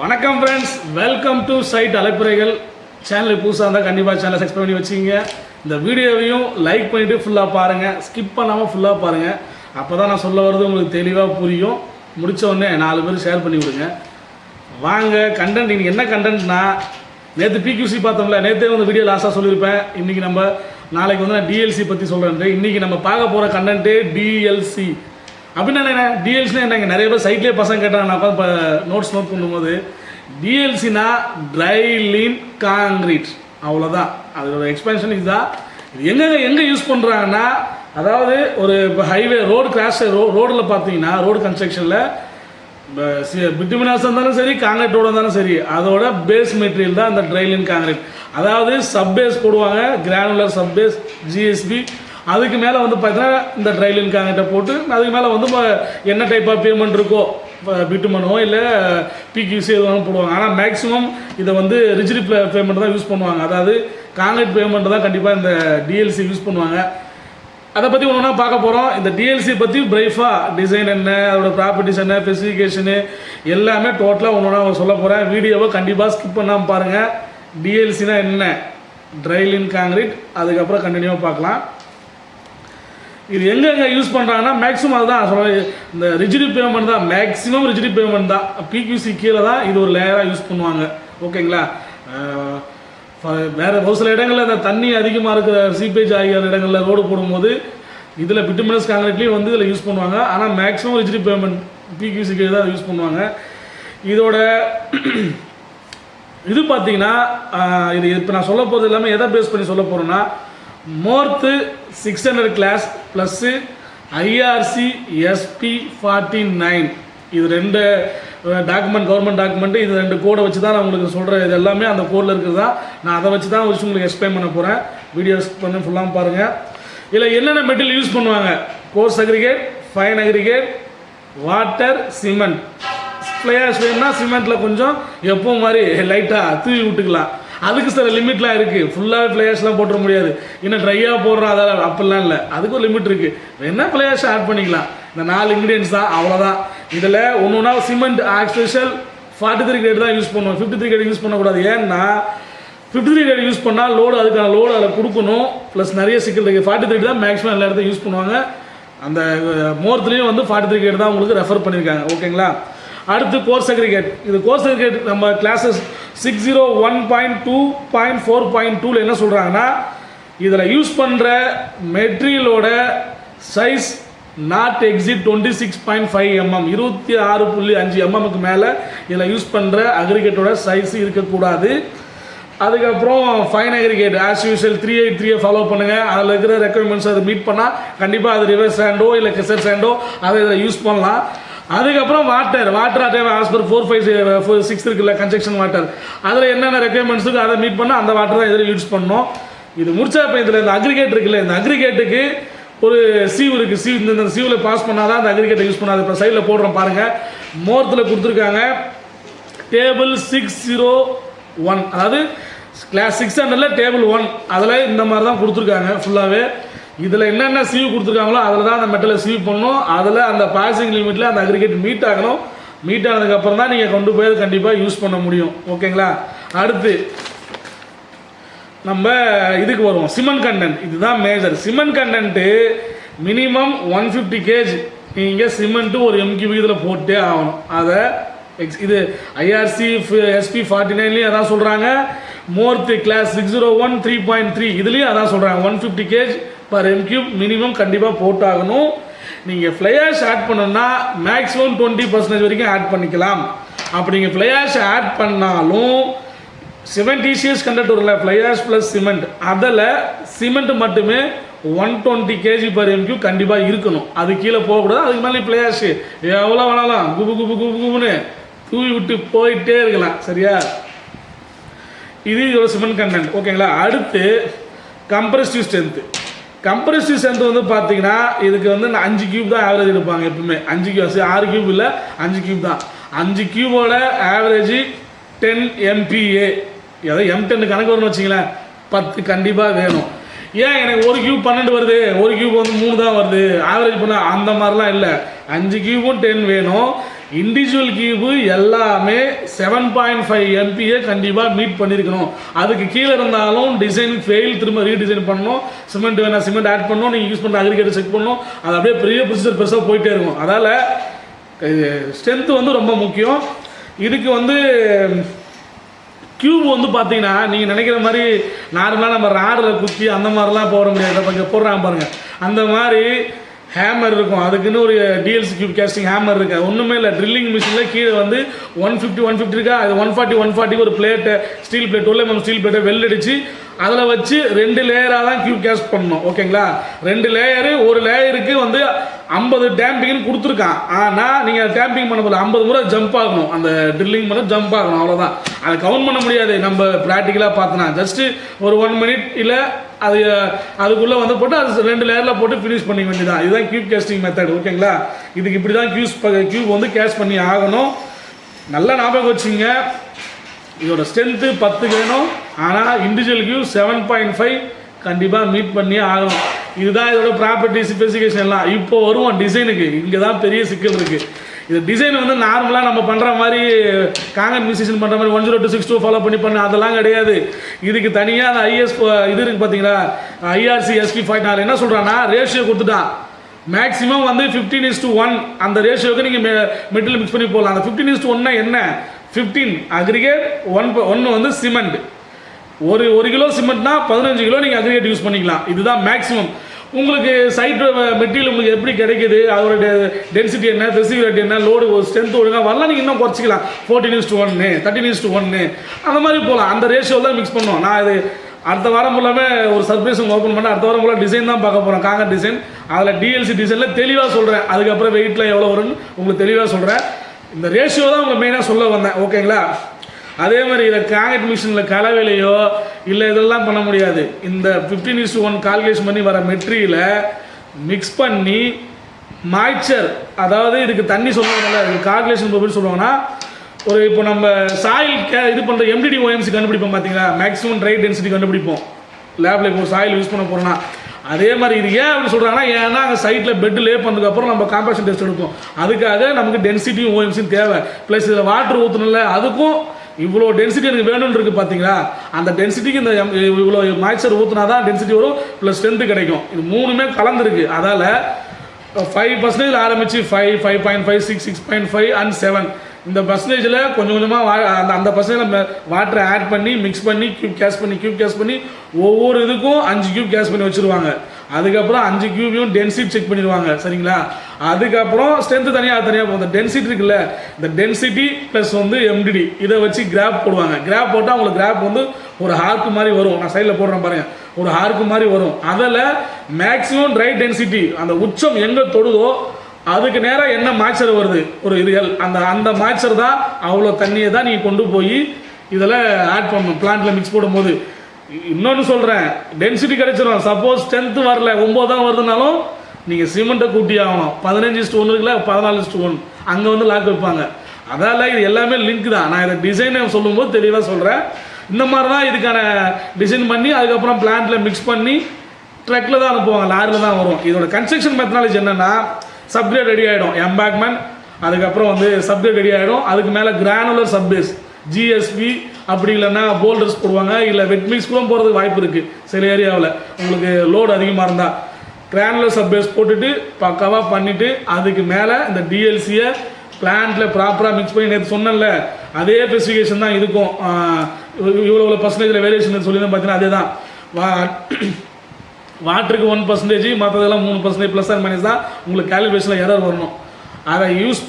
வணக்கம் friends, welcome to side அலைப்புரைகள். சேனலுக்கு புதுசாக இருந்தால் கண்டிப்பாக சேனலை சப்ஸ்கிரைப் பண்ணி வச்சுக்கிங்க. இந்த வீடியோவையும் லைக் பண்ணிவிட்டு ஃபுல்லாக பாருங்கள், ஸ்கிப் பண்ணாமல் ஃபுல்லாக பாருங்கள். அப்போ தான் நான் சொல்ல வர்றது உங்களுக்கு தெளிவாக புரியும். முடித்த உடனே 4 பேர் ஷேர் பண்ணி விடுங்க. வாங்க கண்டென்ட். இன்றைக்கி என்ன கண்டென்ட்னா, நேற்று பிக்யூசி பார்த்தோம்ல, நேற்றே வந்து வீடியோ லாஸ்ட்டாக சொல்லியிருப்பேன். இன்றைக்கி நாளைக்கு வந்து நான் டிஎல்சி பற்றி சொல்கிறேன். இன்றைக்கி நம்ம பார்க்க போகிற கண்டென்ட்டே டிஎல்சி. அப்படின்னா என்ன டிஎல்சினா என்னங்க? நிறைய பேர் சைட்லேயே பசங்க கேட்டாங்க. நான் இப்போ நோட் பண்ணும்போது டிஎல்சினா ட்ரைலின் காங்கிரீட், அவ்வளோதான். அதோட எக்ஸ்பென்ஷன் இதுதான். இது எங்கே யூஸ் பண்ணுறாங்கன்னா, அதாவது ஒரு இப்போ ஹைவே ரோடு கிராஸ் ரோடில் பார்த்தீங்கன்னா, ரோடு கன்ஸ்ட்ரக்ஷனில் பிட்டுமினாஸ் இருந்தாலும் சரி, காங்கிரீட் ரோடு இருந்தாலும் சரி, அதோட பேஸ் மெட்டீரியல் தான் அந்த ட்ரைலின் காங்கிரீட். அதாவது சப்பேஸ் போடுவாங்க, கிரானுலர் சப்பேஸ், ஜிஎஸ்பி. அதுக்கு மேலே வந்து பார்த்தீங்கன்னா இந்த ட்ரைலின் காங்கிரீட்டை போட்டு அதுக்கு மேலே வந்து என்ன டைப் ஆஃப் பேமெண்ட் இருக்கோ, பிட்டுமனோ இல்லை பிக்யூசி எதுவும் போடுவாங்க. ஆனால் மேக்ஸிமம் இதை வந்து ரிஜிடி பேமெண்ட் தான் யூஸ் பண்ணுவாங்க. அதாவது காங்கிரீட் பேமெண்ட் தான் கண்டிப்பாக இந்த டிஎல்சி யூஸ் பண்ணுவாங்க. அதை பற்றி ஒன்று ஒன்றா பார்க்க போகிறோம். இந்த டிஎல்சி பற்றி ப்ரைஃபாக டிசைன் என்ன, அதோட ப்ராப்பர்ட்டிஸ் என்ன, ஸ்பெசிஃபிகேஷனு எல்லாமே டோட்டலாக ஒன்று ஒன்றா சொல்ல போகிறேன். வீடியோவை கண்டிப்பாக ஸ்கிப் பண்ணாமல் பாருங்கள். டிஎல்சினா என்ன, ட்ரைலின் காங்கிரீட், அதுக்கப்புறம் கண்டினியூவாக பார்க்கலாம். இது எங்கே யூஸ் பண்ணுறாங்கன்னா, மேக்ஸிமம் அதுதான் சொல்ல, இந்த ரிஜிடி பேமெண்ட் தான், மேக்ஸிமம் ரிஜிடி பேமெண்ட் தான். பிக்யூசி கீழே தான் இது ஒரு லேயராக யூஸ் பண்ணுவாங்க. ஓகேங்களா? வேறு ஒரு சில இடங்களில் இந்த தண்ணி அதிகமாக இருக்கிற சீப்பேஜ் ஆகிய இடங்களில் ரோடு போடும்போது இதில் பிட்டுமினஸ் காங்கிரீட்லேயும் வந்து இதில் யூஸ் பண்ணுவாங்க. ஆனால் மேக்ஸிமம் ரிஜிடி பேமெண்ட் பிக்யூசி கீழே தான் யூஸ் பண்ணுவாங்க. இதோட இது பார்த்தீங்கன்னா, இது இப்போ நான் சொல்ல போகிறது எல்லாமே எதை பேஸ் பண்ணி சொல்ல போகிறேன்னா, மோர்த்து 600 கிளாஸ் ப்ளஸ்ஸு ஐஆர்சி SP49, இது 2 டாக்குமெண்ட், கவர்மெண்ட் டாக்குமெண்ட்டு. இது 2 கோடை வச்சு தான் நான் உங்களுக்கு சொல்கிறேன். இது எல்லாமே அந்த கோடில் இருக்குது தான். நான் அதை வச்சு தான் உங்களுக்கு எக்ஸ்பிளைன் பண்ண போகிறேன். வீடியோஸ் பண்ணி ஃபுல்லாக பாருங்கள். இதில் என்னென்ன மெட்டீரியல் யூஸ் பண்ணுவாங்க: course aggregate, fine aggregate, water, cement. Fly ash வேணும்னா சிமெண்ட்டில் கொஞ்சம் எப்பவும் மாதிரி லைட்டாக தூவி விட்டுக்கலாம். அதுக்கு சில லிமிட்லாம் இருக்குது. ஃபுல்லாக ஃப்ளையாஷ்லாம் போட்டுற முடியாது. இன்னும் ட்ரையாக போடுறோம், அதெல்லாம் அப்படிலாம் இல்லை. அதுக்கு ஒரு லிமிட் இருக்குது. வேணால் ஃப்ளையாஷ் ஆட் பண்ணிக்கலாம். இந்த 4 இன்க்ரீடியன்ஸ் தான், அவ்வளோதான். இதில் ஒன்று ஒன்றா சிமெண்ட் ஸ்பெஷல் 43 கிரேட் தான் யூஸ் பண்ணுவோம். 53 கிரேட் யூஸ் பண்ணக்கூடாது. ஏன்னா 53 கிரேட் யூஸ் பண்ணால் லோடு, அதுக்கான லோடு அதில் கொடுக்கணும். ப்ளஸ் நிறைய சிக்கல் இருக்குது. 43 தான் மேக்ஸிமம் எல்லா இடத்தையும் யூஸ் பண்ணுவாங்க. அந்த மோர்த்துலேயும் வந்து 43 கிரேட் தான் உங்களுக்கு ரெஃபர் பண்ணியிருக்காங்க. ஓகேங்களா? அடுத்து கோர்ஸ் அக்ரிகேட். இது கோர்ஸ் அக்ரிகேட் நம்ம கிளாஸஸ் 601.2.4.2ல என்ன சொல்கிறாங்கன்னா, இதில் யூஸ் பண்ணுற மெட்டீரியலோட சைஸ் நாட் எக்ஸிட் 26.5 mm, 26.5 mmக்கு மேலே இதில் யூஸ் பண்ணுற அக்ரிகேட்டோட சைஸ் இருக்கக்கூடாது. அதுக்கப்புறம் fine aggregate as usual 383 follow பண்ணுங்கள். அதில் இருக்கிற ரெக்குயர்மெண்ட்ஸ் அதை மீட் பண்ணால் கண்டிப்பாக அது ரிவர்ஸ் சாண்டோ இல்லை கெசர் சாண்டோ அதை இதில் யூஸ் பண்ணலாம். அதுக்கப்புறம் வாட்டர் தேவை ஆஸ் பர் 456 இருக்குல்ல, கன்ஸ்ட்ரக்ஷன் வாட்டர். அதில் என்னென்ன ரெக்குயர்மெண்ட்ஸ் இருக்குது அதை மீட் பண்ணால் அந்த வாட்டர் தான் இதில் யூஸ் பண்ணணும். இது முடிச்சா இப்போ இதில் இந்த அக்ரிகேட் இருக்குல்ல, இந்த அக்ரிகேட்டுக்கு ஒரு சீவ் இருக்குது. இந்த சீவில் பாஸ் பண்ணால் தான் அந்த அக்ரிகேட்டை யூஸ் பண்ணாது. இப்போ சைடில் போடுறோம் பாருங்கள், மோர்த்தில் கொடுத்துருக்காங்க டேபிள் 601, அதாவது கிளாஸ் 600ல் டேபிள் 1, அதில் இந்த மாதிரி தான் கொடுத்துருக்காங்க ஃபுல்லாகவே. இதில் என்னென்ன சீவ் கொடுத்துருக்காங்களோ அதில் தான் அந்த மெட்டலை சீவ் பண்ணணும். அதில் அந்த பாசிங் லிமிட்டில் அந்த அக்ரிகேட் மீட் ஆகணும். மீட் ஆனதுக்கப்புறம் தான் நீங்கள் கொண்டு போய் கண்டிப்பாக யூஸ் பண்ண முடியும். ஓகேங்களா? அடுத்து நம்ம இதுக்கு வருவோம், சிமெண்ட் கண்டென்ட். இதுதான் major. Cement content minimum 150 kg நீங்கள் சிமெண்ட்டு ஒரு MQB இதில் போட்டே ஆகணும். அதை இது ஐஆர்சி SP49லேயும் அதான் சொல்கிறாங்க. மோர்த்து கிளாஸ் 601 3.3 இதுலேயும் அதான் சொல்கிறாங்க. 150 kg பர் MQ மினிமம் கண்டிப்பாக போட்டாகணும். நீங்கள் ஃப்ளையாஷ் ஆட் பண்ணணும்னா மேக்ஸிமம் 20% வரைக்கும் ஆட் பண்ணிக்கலாம். அப்படி நீங்கள் ஃப்ளையாஷ் ஆட் பண்ணாலும் சிமெண்டீஷியஸ் கண்டக்ட் வரல, ஃப்ளையாஷ் ப்ளஸ் சிமெண்ட், அதில் சிமெண்ட் மட்டுமே 120 kg பர் MQ கண்டிப்பாக இருக்கணும். அது கீழே போகக்கூடாது. அதுக்கு மேலே ஃப்ளையாஷ் எவ்வளோ வேணாலும் குபுன்னு தூவி விட்டு போயிட்டே இருக்கலாம். சரியா? இது இதோட சிமெண்ட் கண்டென்ட். ஓகேங்களா? அடுத்து கம்ப்ரெசிவ் ஸ்ட்ரென்த்து. கம்ப்ரெசிவ் ஸ்ட்ரென்த் வந்து பார்த்தீங்கன்னா, இதுக்கு வந்து 5 கியூப் தான் ஆவரேஜ் எடுப்பாங்க எப்பவுமே. 5 கியூப், 6 கியூப் இல்லை, 5 கியூப் தான். 5 கியூபோட ஆவரேஜ் 10 MPa. ஏதாவது M10 கணக்கு வரும்னு வச்சிங்களேன், 10 கண்டிப்பாக வேணும். ஏன் எனக்கு 1 கியூப் 12 வருது, 1 கியூப் வந்து 3 தான் வருது, ஆவரேஜ் பண்ணால் அந்த மாதிரிலாம் இல்லை. 5 கியூபும் 10 வேணும். இண்டிவிஜுவல் கியூபு எல்லாமே 7.5 MPa கண்டிப்பாக மீட் பண்ணியிருக்கணும். அதுக்கு கீழே இருந்தாலும் டிசைன் ஃபெயில், திரும்ப ரீடிசைன் பண்ணணும். சிமெண்ட் வேணால் சிமெண்ட் ஆட் பண்ணணும், நீங்கள் யூஸ் பண்ணுற அக்ரிகேட்டர் செக் பண்ணணும். அது அப்படியே பெரிய ப்ரொசீஜர் பெருசாக போயிட்டே இருக்கும். அதால் ஸ்ட்ரென்த்து வந்து ரொம்ப முக்கியம். இதுக்கு வந்து கியூப் வந்து பார்த்தீங்கன்னா நீங்கள் நினைக்கிற மாதிரி நார்மலாக நம்ம ராடில் குத்தி அந்த மாதிரிலாம் போட முடியாது. கொஞ்சம் போடுறாங்க பாருங்கள், அந்த மாதிரி ஹேமர் இருக்கும். அதுக்குன்னு ஒரு டிஎல்சி கியூப் கேஸ்டிங் ஹேமர் இருக்கு. ஒன்றுமே இல்லை, ட்ரில்லிங் மிஷினில் கீழே வந்து 150 இருக்கா, அது 140 ஒரு plate, steel plate, 12 mm steel பிளேட்டை வெள்ளடிச்சு அதில் வச்சு 2 லேயராக தான் கியூப் கேஸ்ட் பண்ணணும். ஓகேங்களா, 2 லேயரு, ஒரு லேயருக்கு வந்து 50 டேம்பிங்னு கொடுத்துருக்கான். ஆனால் நீங்கள் டேம்பிங் பண்ண போல 50 முறை ஜம்ப் ஆகணும், அந்த ட்ரில்லிங் பண்ண ஜம்ப் ஆகணும், அவ்வளோதான். அதை கவுண்ட் பண்ண முடியாது நம்ம ப்ராக்டிக்கலாக பார்த்தோன்னா. ஜஸ்ட்டு ஒரு 1 minute இல்லை அதுக்குள்ளே வந்து போட்டு அது 2 லேயரில் போட்டு ஃபினிஷ் பண்ணிக்க வேண்டியதான். இதுதான் கியூப் கேஸ்டிங் மெத்தட். ஓகேங்களா, இதுக்கு இப்படி தான் கியூப் வந்து கேஸ்ட் பண்ணி ஆகணும். நல்லா ஞாபகம் வச்சுங்க. இதோட ஸ்ட்ரென்த்து 10 வேணும். ஆனால் இண்டிவிஜுவல் கியூப் 7.5 கண்டிப்பாக மீட் பண்ணியே ஆகணும். இதுதான் இதோட ப்ராப்பர்ட்டி ஸ்பெசிஃபிகேஷன் எல்லாம். இப்போ வருவோம் டிசைனுக்கு. இங்கே தான் பெரிய சிக்கல் இருக்குது. இது டிசைன் வந்து நார்மலாக நம்ம பண்ணுற மாதிரி காங்கன் மியூசிஷன் பண்ணுற மாதிரி 10262 ஃபாலோ பண்ண அதெல்லாம் கிடையாது. இதுக்கு தனியாக அந்த ஐஎஸ் இது இருக்குது பார்த்தீங்களா, IRC SP5. நான் என்ன சொல்கிறேன்னா, ரேஷியோ கொடுத்துட்டான். மேக்ஸிமம் வந்து 15:1 அந்த ரேஷியோவுக்கு நீங்கள் மெட்டீரியல் மிக்ஸ் பண்ணி போடலாம். அந்த 15:1 என்ன, 15 அக்ரிகேட், 1 வந்து சிமெண்ட். ஒரு கிலோ சிமெண்ட்னா 15 கிலோ நீங்கள் அக்ரிகேட் யூஸ் பண்ணிக்கலாம். இதுதான் மேக்ஸிமம். உங்களுக்கு சைட் மெட்டீரியல் உங்களுக்கு எப்படி கிடைக்குது, அதோட டென்சிட்டி என்ன, ஃபெசிலிட்டி என்ன, லோடு ஸ்ட்ரென்த் ஒழுங்காக வரலாம், நீங்கள் இன்னும் குறைச்சிக்கலாம். 14:1 13:1 அந்த மாதிரி போகலாம். அந்த ரேஷியோ தான் மிக்ஸ் பண்ணுவோம். நான் இது அடுத்த வாரம் ஃபுல்லாமே ஒரு சர்ப்ரைஸ் உங்களுக்கு ஓப்பன் பண்ணேன். அடுத்த வாரம் ஃபுல்லாக டிசைன் தான் பார்க்க போகிறோம், காங்கன் டிசைன். அதில் டிஎல்சி டிசைனில் தெளிவாக சொல்கிறேன். அதுக்கப்புறம் வெயிட்டில் எவ்வளோ வரும்னு உங்களுக்கு தெளிவாக சொல்கிறேன். இந்த ரேஷியோ தான் உங்களுக்கு மெயினாக சொல்ல வந்தேன். ஓகேங்களா, அதே மாதிரி இதில் காங்கட் மிஷினில் கலவையிலையோ இல்லை இதெல்லாம் பண்ண முடியாது. இந்த 15:1 கால்குலேஷன் பண்ணி வர மெட்டீரியலை மிக்ஸ் பண்ணி மாய்ச்சர், அதாவது இதுக்கு தண்ணி சொல்லுவாங்கல்ல, இது கால்குலேஷன் எப்படி சொல்லுவாங்கன்னா, ஒரு இப்போ நம்ம சாயில் இது பண்ணுற MDD OMC கண்டுபிடிப்போம் பார்த்தீங்களா, மேக்ஸிமம் ட்ரை டென்சிட்டி கண்டுபிடிப்போம் லேபில். இப்போ சாயில் யூஸ் பண்ண போகிறோன்னா அதே மாதிரி இது ஏன் அப்படி சொல்கிறாங்கன்னா, ஏன்னா அங்கே சைட்டில் பெட் லே பண்ணதுக்கப்புறம் நம்ம காம்பேக்ஷன் டெஸ்ட் எடுப்போம். அதுக்காக நமக்கு டென்சிட்டியும் OMCயும் தேவை. ப்ளஸ் இதில் வாட்டர் ஊற்றணும்ல, அதுக்கும் இவ்வளோ டென்சிட்டி எனக்கு வேணும்னு இருக்குது பார்த்தீங்களா. அந்த டென்சிட்டிக்கு இந்த இவ்வளோ மாய்ச்சர் ஊற்றினா தான் டென்சிட்டி வரும், ப்ளஸ் ஸ்ட்ரென்த்து கிடைக்கும். இது மூணுமே கலந்துருக்கு. அதால் 5% ஆரம்பித்து 5, 5.5, 6, 6.5 and 7 இந்த பர்சன்டேஜில் கொஞ்சம் கொஞ்சமாக அந்த பர்சன்டேஜில் வாட்டரை ஆட் பண்ணி மிக்ஸ் பண்ணி கியூப் கேஸ் பண்ணி ஒவ்வொரு இதுக்கும் 5 கியூப் கேஸ் பண்ணி வச்சுருவாங்க. அதுக்கப்புறம் 5 கியூபையும் டென்சிட்டி செக் பண்ணிடுவாங்க. சரிங்களா, அதுக்கப்புறம் ஸ்ட்ரென்த்து தனியாக போகும். இந்த டென்சிட்டி இருக்குல்ல, இந்த டென்சிட்டி ப்ளஸ் வந்து MDD இதை வச்சு கிராப் போடுவாங்க. கிராப் போட்டால் உங்களுக்கு கிராப் வந்து ஒரு ஹார்க்கு மாதிரி வரும். நான் சைடில் போடுறேன் பாருங்கள், ஒரு ஹார்க்கு மாதிரி வரும். அதில் மேக்ஸிமம் ட்ரை டென்சிட்டி அந்த உச்சம் எங்கே தொடுதோ அதுக்கு நேராக என்ன மாய்ச்சர் வருது ஒரு இதுகள், அந்த மாய்ச்சர் தான் அவ்வளோ தண்ணியை தான் நீங்கள் கொண்டு போய் இதில் ஆட் பண்ணணும் பிளான்ட்டில் மிக்ஸ் போடும்போது. இன்னொன்று சொல்கிறேன், டென்சிட்டி கிடைச்சிடும். சப்போஸ் ஸ்ட்ரென்த்து வரல, 9 தான் வருதுனாலும் நீங்கள் சிமெண்ட்டை கூட்டி ஆகணும். 15:1 இருக்குல்ல, 14:1 அங்கே வந்து லாக் வைப்பாங்க. அதால் இது எல்லாமே லிங்க் தான். நான் இதை டிசைனை சொல்லும்போது தெளிவாக சொல்கிறேன். இந்த மாதிரி தான் இதுக்கான டிசைன் பண்ணி அதுக்கப்புறம் பிளான்ட்டில் மிக்ஸ் பண்ணி ட்ரக்கில் தான் அனுப்புவாங்க, லாரியில் தான் வரும். இதோட கன்ஸ்ட்ரக்ஷன் மெத்தனாலஜி என்னென்னா, சப்கிரேட் ரெடி ஆகிடும், எம்பேக்மெண்ட், அதுக்கப்புறம் வந்து சப்கிரேட் ரெடி ஆகிடும். அதுக்கு மேலே கிரானுலர் சப்பேஸ் GSP, அப்படி இல்லைன்னா போல்டர்ஸ் போடுவாங்க. இல்லை வெட் மிக்ஸ் கூட போகிறதுக்கு வாய்ப்பு இருக்குது சில ஏரியாவில். உங்களுக்கு லோடு அதிகமாக இருந்தால் கிரானுலர் சப்பேஸ் போட்டுட்டு பக்காவாக பண்ணிவிட்டு அதுக்கு மேலே இந்த டிஎல்சியை பிளான்ட்டில் ப்ராப்பராக மிக்ஸ் பண்ணி நேற்று சொன்னல அதே ஸ்பெசிஃபிகேஷன் தான் இருக்கும். இவ்வளோ பர்சன்டேஜில் வேரியேஷன் சொல்லியிருந்தேன் பார்த்தீங்கன்னா அதே தான். வாட்டருக்கு 1%, மற்றதெல்லாம் 3% ப்ளஸ் அண்ட் மைனஸ் தான். உங்களுக்கு கேல்குலேஷனில் எரர் வரணும். அதை யூஸ்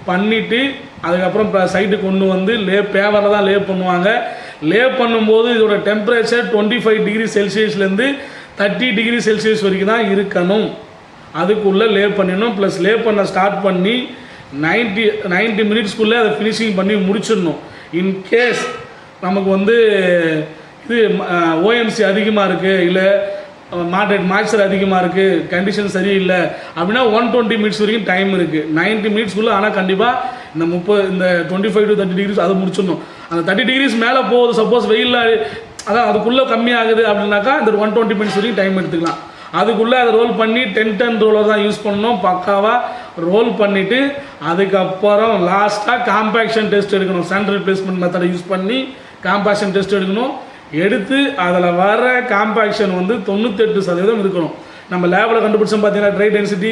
பண்ணிவிட்டு அதுக்கப்புறம் சைட்டுக்கு கொண்டு வந்து பேவரில் தான் லே பண்ணுவாங்க. லே பண்ணும்போது இதோட டெம்பரேச்சர் 25 டிகிரி செல்சியஸ்லேருந்து 30 டிகிரி செல்சியஸ் வரைக்கும் தான் இருக்கணும். அதுக்குள்ளே லே பண்ணிடணும். ப்ளஸ் லே பண்ண ஸ்டார்ட் பண்ணி 90 மினிட்ஸ்க்குள்ளே அதை ஃபினிஷிங் பண்ணி முடிச்சிடணும். இன்கேஸ் நமக்கு வந்து இது OMC அதிகமாக இருக்குது, இல்லை மாய்ச்சர் அதிகமாக இருக்குது, கண்டிஷன் சரியில்லை அப்படின்னா 120 மினிட்ஸ் வரைக்கும் டைம் இருக்குது. 90 மினிட்ஸ்க்குள்ளே ஆனால் கண்டிப்பாக இந்த 25 to 30 டிகிரிஸ் அதை முடிச்சிடணும். அந்த 30 டிகிரிஸ் மேலே போகுது, சப்போஸ் வெயில் அதான் அதுக்குள்ளே கம்மியாகுது அப்படின்னாக்கா இந்த 120 மினிட்ஸ் வரைக்கும் டைம் எடுத்துக்கலாம். அதுக்குள்ளே அதை ரோல் பண்ணி 10 டன் ரோலர் தான் யூஸ் பண்ணணும். பக்காவாக ரோல் பண்ணிவிட்டு அதுக்கப்புறம் லாஸ்ட்டாக காம்பேக்ஷன் டெஸ்ட் எடுக்கணும். சென்டர் ரிப்ளேஸ்மெண்ட் மெத்தடை யூஸ் பண்ணி காம்பேக்ஷன் டெஸ்ட் எடுக்கணும். எடுத்து அதில் வர காம்பேக்ஷன் வந்து 98% இருக்கணும். நம்ம லேபில் கண்டுபிடிச்சோம் பார்த்தீங்கன்னா ட்ரை டென்சிட்டி,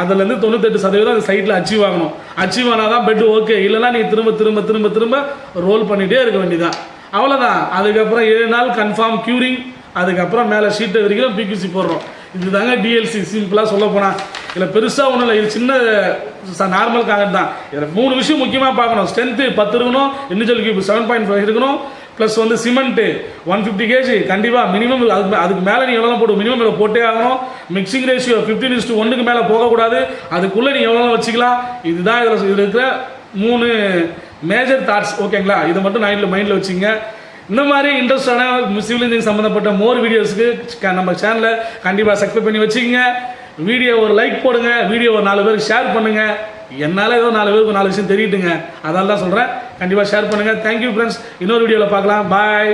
அதுலேருந்து 98% அந்த சைட்டில் அச்சீவ் ஆகணும். அச்சீவ் ஆனால் தான் பெட் ஓகே, இல்லைனா நீ திரும்ப திரும்ப திரும்ப திரும்ப ரோல் பண்ணிகிட்டே இருக்க வேண்டியதான். அவ்வளோதான். அதுக்கப்புறம் 7 நாள் கன்ஃபார்ம் க்யூரிங், அதுக்கப்புறம் மேலே ஷீட்டை வரைக்கும் பிக்யூசி போடுறோம். இதுதாங்க டிஎல்சி. சிம்பிளாக சொல்ல போனால் இதில் பெருசாக ஒன்றும் இல்லை, இது சின்ன நார்மல் காங்கட் தான். இதில் 3 விஷயம் முக்கியமாக பார்க்கணும். ஸ்ட்ரென்த்து 10 இருக்கணும், இண்டிவிஜுவல் கியூப் 7.5 இருக்கணும், ப்ளஸ் வந்து சிமெண்ட்டு 150 kg கண்டிப்பாக மினிமம். அதுக்கு மேலே நீ எவ்வளோ போட்டு மினிமம் இதில் போட்டே ஆகணும். மிக்சிங் ரேஷியோ 15:1 மேலே போகக்கூடாது. அதுக்குள்ளே நீ எவ்வளோ வச்சுக்கலாம். இதுதான் இதில் இருக்கிற 3 மேஜர் தாட்ஸ். ஓகேங்களா? இதை மட்டும் மைண்டில் வச்சுங்க. இந்த மாதிரி இன்ட்ரெஸ்டான சிவில் இன்ஜினியரிங் சம்மந்தப்பட்ட மோர் வீடியோஸுக்கு நம்ம சேனலை கண்டிப்பாக சப்ஸ்கிரைப் பண்ணி வச்சுக்கோங்க. வீடியோ ஒரு லைக் போடுங்க, வீடியோ ஒரு 4 பேருக்கு ஷேர் பண்ணுங்கள். என்னால் ஏதோ 4 பேருக்கு 4 விஷயம் தெரியுதுங்க, அதனால தான் சொல்கிறேன். கண்டிப்பாக ஷேர் பண்ணுங்கள். Thank you friends. இன்னொரு வீடியோவில் பார்க்கலாம். பாய்.